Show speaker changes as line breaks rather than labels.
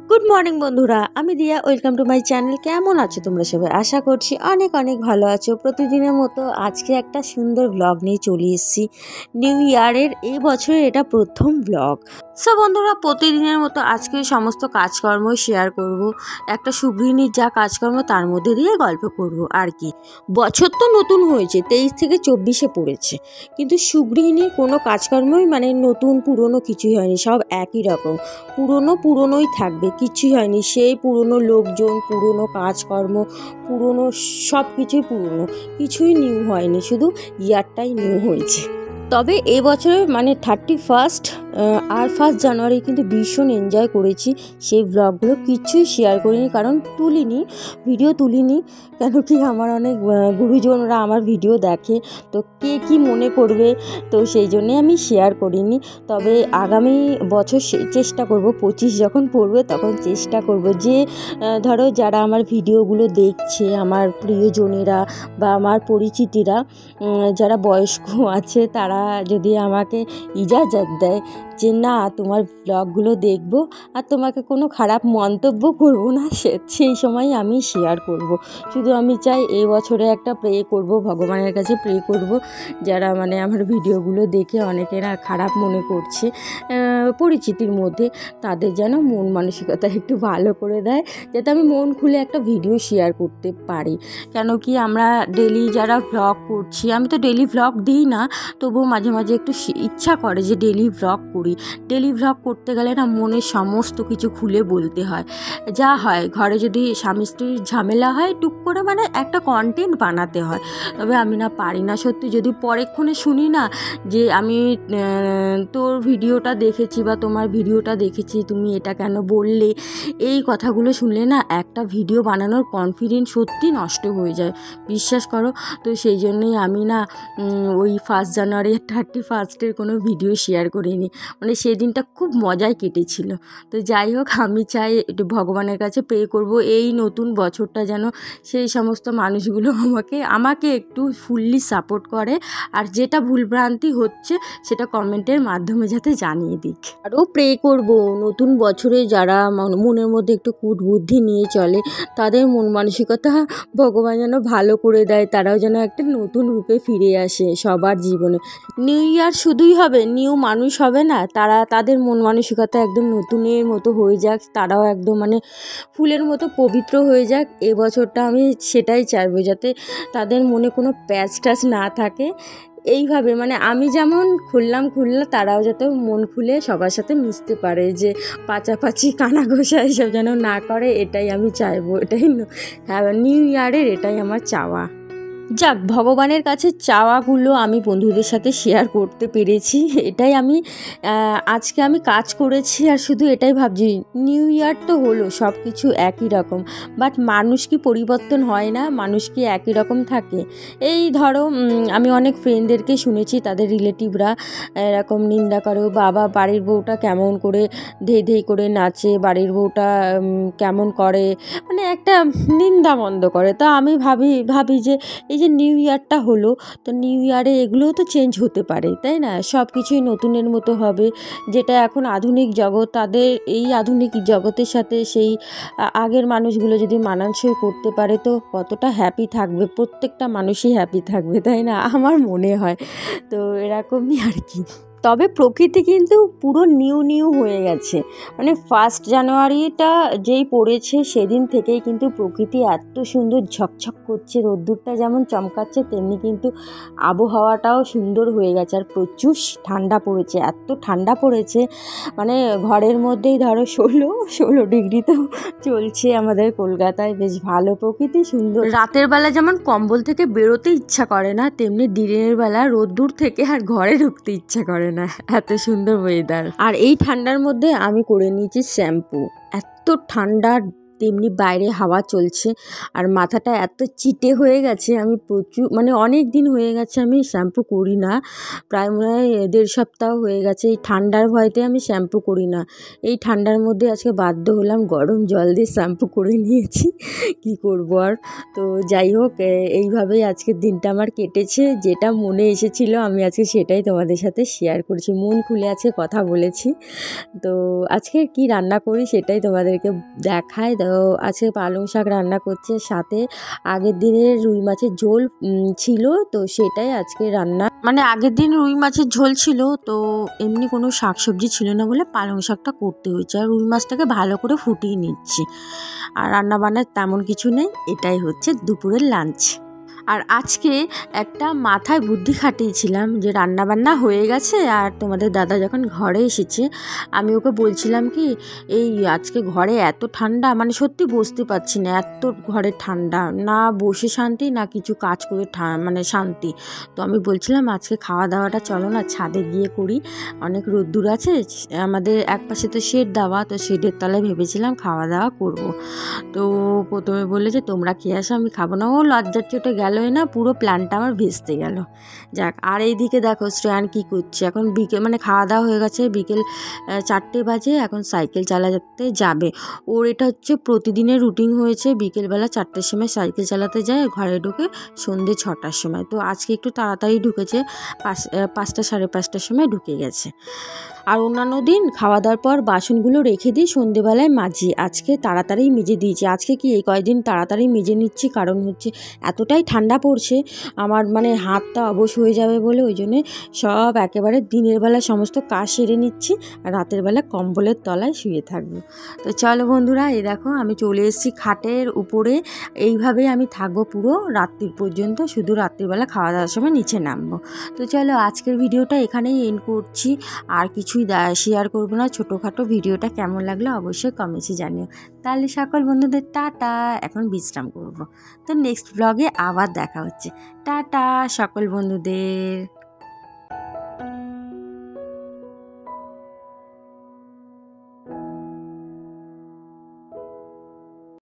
Good morning বন্ধুরা, আমি দিয়া। Welcome to my channel. কেমন আছো তোমরা সবাই? আশা করছি অনেক অনেক ভালো আছো। প্রতিদিনের মতো আজকে একটা সুন্দর ব্লগ নিয়ে চলে এসেছি। নিউ ইয়ারের এই বছরের এটা প্রথম ব্লগ। সো বন্ধুরা, প্রতিদিনের মতো আজকে সমস্ত কাজকর্ম শেয়ার করব। একটা সুগৃহিণীর যা কাজকর্ম তার মধ্যে দিয়ে গল্প করব আর কি। বছর তো নতুন হয়েছে, 23 থেকে 24-এ পড়েছে, কিন্তু সুগৃহিণীর কোনো কাজকর্মই মানে নতুন পুরনো কিছুই হয়নি। সব একই রকম, পুরনোই থাকবে, কিছুই হয়নি। সেই পুরনো লোকজন, পুরনো কাজকর্ম, পুরনো সব কিছুই পুরনো, কিছুই নিউ হয়নি, শুধু ইয়ারটাই নিউ হয়েছে। তবে এবছরে মানে 31 আর 1 জানুয়ারি কিন্তু ভীষণ এনজয় করেছি। সেই ব্লগগুলো কিছুই শেয়ার করিনি, কারণ ভিডিও তুলিনি। কেন কি আমার অনেক গুরুজনরা আমার ভিডিও দেখে, তো কে কি মনে করবে, তো সেই জন্যে আমি শেয়ার করিনি। তবে আগামী বছর চেষ্টা করব, 25 যখন পড়বে তখন চেষ্টা করব যে ধরো যারা আমার ভিডিওগুলো দেখছে, আমার প্রিয়জনেরা বা আমার পরিচিতিরা যারা বয়স্ক আছে, তারা যদি আমাকে ইজাজত দেয় যে না, তোমার ব্লগগুলো দেখবো আর তোমাকে কোনো খারাপ মন্তব্য করবো না, সেই সময় আমি শেয়ার করব। শুধু আমি চাই এই বছরে একটা প্রে করব, ভগবানের কাছে প্রে করব, যারা মানে আমার ভিডিওগুলো দেখে অনেকেরা খারাপ মনে করছে পরিচিতির মধ্যে, তাদের যেন মন মানসিকতা একটু ভালো করে দেয়, যাতে আমি মন খুলে একটা ভিডিও শেয়ার করতে পারি। কেন কি আমরা ডেলি যারা ভ্লগ করছি, আমি তো ডেলি ভ্লগ দিই না, তবুও মাঝে মাঝে একটু ইচ্ছা করে যে ডেলি ভ্লগ করি। ডেলি ভ্লগ করতে গেলে না মনের সমস্ত কিছু খুলে বলতে হয়। যা হয় ঘরে যদি স্বামী স্ত্রীর ঝামেলা হয়, টুক করে মানে একটা কন্টেন্ট বানাতে হয়। তবে আমি না পারি না সত্যি। যদি পরেক্ষণে শুনি না যে আমি তোর ভিডিওটা দেখেছি বা তোমার ভিডিওটা দেখেছি, তুমি এটা কেন বললে, এই কথাগুলো শুনলে না একটা ভিডিও বানানোর কনফিডেন্স সত্যি নষ্ট হয়ে যায়, বিশ্বাস করো। তো সেই জন্যই আমি না ওই 1 জানুয়ারি 31-এর কোনো ভিডিও শেয়ার করিনি। মানে সেই দিনটা খুব মজায় কেটেছিল। তো যাই হোক, আমি চাই একটু ভগবানের কাছে প্রে করব এই নতুন বছরটা যেন সেই সমস্ত মানুষগুলো আমাকে একটু ফুললি সাপোর্ট করে, আর যেটা ভুলভ্রান্তি হচ্ছে সেটা কমেন্টের মাধ্যমে যাতে জানিয়ে দিক। আরও প্রে করব নতুন বছরে যারা মনের মধ্যে একটু কুটবুদ্ধি নিয়ে চলে, তাদের মন মানসিকতা ভগবান যেন ভালো করে দেয়, তারাও যেন একটা নতুন রূপে ফিরে আসে সবার জীবনে। নিউ ইয়ার শুধুই হবে, নিউ মানুষ হবে না, তাদের মন মানসিকতা একদম নতুনের মতো হয়ে যাক, তারাও একদম মানে ফুলের মতো পবিত্র হয়ে যাক। এবছরটা আমি সেটাই চাইবো, যাতে তাদের মনে কোনো প্যাচ ট্যাচ না থাকে। এইভাবে মানে আমি যেমন খুললাম, তারাও যাতে মন খুলে সবার সাথে মিশতে পারে, যে পাচাপাচি কানাঘোষা এসব যেন না করে, এটাই আমি চাইবো। এটাই নিউ ইয়ারের এটাই আমার চাওয়া। যাক, ভগবানের কাছে চাওয়াগুলো আমি বন্ধুদের সাথে শেয়ার করতে পেরেছি, এটাই আমি আজকে আমি কাজ করেছি। আর শুধু এটাই ভাবছি, নিউ ইয়ার তো হলো, সব কিছু একই রকম, বাট মানুষ কি পরিবর্তন হয় না? মানুষ কি একই রকম থাকে? এই ধরো আমি অনেক ফ্রেন্ডদেরকে শুনেছি, তাদের রিলেটিভরা এরকম নিন্দা করে, বাবা বাড়ির বউটা কেমন করে ধেই করে নাচে, বাড়ির বউটা কেমন করে, মানে একটা নিন্দা বন্ধ করে। তা আমি ভাবি যে এই যে নিউ ইয়ারটা হলো, তো নিউ ইয়ারে এগুলোও তো চেঞ্জ হতে পারে, তাই না? সব কিছুই নতুনের মতো হবে। যেটা এখন আধুনিক জগৎ, তাদের এই আধুনিক জগতের সাথে সেই আগের মানুষগুলো যদি মানানসই করতে পারে, তো কতটা হ্যাপি থাকবে, প্রত্যেকটা মানুষই হ্যাপি থাকবে, তাই না? আমার মনে হয় তো এরকমই আর কি। তবে প্রকৃতি কিন্তু পুরো নিউ হয়ে গেছে। মানে 1 জানুয়ারিটা যেই পড়েছে, সেদিন থেকেই কিন্তু প্রকৃতি এত সুন্দর ঝকঝক করছে, রোদ্দুরটা যেমন চমকাচ্ছে, তেমনি কিন্তু আবহাওয়াটাও সুন্দর হয়ে গেছে। আর প্রচুর ঠান্ডা পড়েছে, এত ঠান্ডা পড়েছে, মানে ঘরের মধ্যেই ধরো 16 ডিগ্রি তো চলছে আমাদের কলকাতায়। বেশ ভালো, প্রকৃতি সুন্দর। রাতের বেলা যেমন কম্বল থেকে বেরোতে ইচ্ছা করে না, তেমনি দিনের বেলা রোদ্দুর থেকে আর ঘরে ঢুকতে ইচ্ছা করে না, এত সুন্দর ওয়েদার। আর এই ঠান্ডার মধ্যে আমি করে নিয়েছি শ্যাম্পু। এত ঠান্ডা তেমনি বাইরে হাওয়া চলছে। আর মাথাটা এত চিটে হয়ে গেছে, আমি প্রচুর মানে অনেক দিন হয়ে গেছে আমি শ্যাম্পু করি না, প্রায় মনে হয় 1.5 সপ্তাহ হয়ে গেছে। এই ঠান্ডার ভয়তে আমি শ্যাম্পু করি না। এই ঠান্ডার মধ্যে আজকে বাধ্য হলাম, গরম জল দিয়ে শ্যাম্পু করে নিয়েছি, কি করব আর। তো যাই হোক, এইভাবেই আজকের দিনটা আমার কেটেছে। যেটা মনে এসেছিল আমি আজকে সেটাই তোমাদের সাথে শেয়ার করছি, মন খুলে আজকে কথা বলেছি। তো আজকে কি রান্না করি সেটাই তোমাদেরকে দেখায়। তো আজকে পালং শাক রান্না করছে, সাথে আগের দিনের রুই মাছের ঝোল ছিল, তো সেটাই আজকে রান্না। মানে আগের দিন রুই মাছের ঝোল ছিল, তো এমনি কোনো শাকসবজি ছিল না বলে পালং শাকটা করতে হয়েছে। আর রুই মাছটাকে ভালো করে ফুটিয়ে নিচ্ছি। আর রান্না বান্নার তেমন কিছু নেই, এটাই হচ্ছে দুপুরের লাঞ্চ। আর আজকে একটা মাথায় বুদ্ধি খাটিয়েছিলাম যে রান্নাবান্না হয়ে গেছে, আর তোমাদের দাদা যখন ঘরে এসেছে আমি ওকে বলছিলাম কি, এই আজকে ঘরে এত ঠান্ডা, মানে সত্যি বসতে পারছি না, এত ঘরে ঠান্ডা, না বসে শান্তি না কিছু কাজ করে মানে শান্তি। তো আমি বলছিলাম আজকে খাওয়া দাওয়াটা চলো না ছাদে গিয়ে করি, অনেক রোদ্দুর আছে, আমাদের এক পাশে তো শেড দেওয়া, তো শেডের তলায় ভেবেছিলাম খাওয়া দাওয়া করব। তো প্রথমে বললে যে তোমরা খেয়ে আসো, আমি খাবো না। ও লজ্জার চোটে গেলই না, পুরো প্ল্যানটা আমার ভেস্তে গেল। যাক, আর এইদিকে দেখো শ্রেয়ান কি করছে, এখন বিকেল মানে খাওয়া দাওয়া হয়ে গেছে, বিকেল 4টে বাজে, এখন সাইকেল চালাতে যাবে। ওর এটা হচ্ছে প্রতিদিনের রুটিন হয়েছে, বিকেলবেলা 4টের সময় সাইকেল চালাতে যায়, ঘরে ঢুকে সন্ধ্যে 6টার সময়। তো আজকে একটু তাড়াতাড়ি ঢুকেছে, 5টা সাড়ে 5টার সময় ঢুকে গেছে। আর অন্যান্য দিন খাওয়া দাওয়ার পর বাসনগুলো রেখে দিই, সন্ধেবেলায় মাজি। আজকে তাড়াতাড়ি মেজে দিয়েছি। আজকে কি এই কয়েকদিন তাড়াতাড়ি মেজে নিচ্ছি, কারণ হচ্ছে এতটাই ঠান্ডা পড়ছে, আমার মানে হাতটা অবশ হয়ে যাবে বলে ওই জন্যে সব একেবারে দিনের বেলা সমস্ত কাজ সেরে নিচ্ছি, আর রাতের বেলা কম্বলের তলায় শুয়ে থাকবো। তো চলো বন্ধুরা, এই দেখো আমি চলে এসেছি খাটের উপরে, এইভাবেই আমি থাকবো পুরো রাত্রির পর্যন্ত, শুধু রাত্রিবেলা খাওয়া দাওয়ার সময় নিচে নামবো। তো চলো আজকের ভিডিওটা এখানেই এন্ড করছি, আর কিছুই শেয়ার করবো না। ছোটোখাটো ভিডিওটা কেমন লাগলো অবশ্যই কমেন্টে জানিও। তাহলে সকল বন্ধুদের টাটা, এখন বিশ্রাম করব। তো নেক্সট ব্লগে আবার দেখা হচ্ছে। টাটা সকল বন্ধুদের।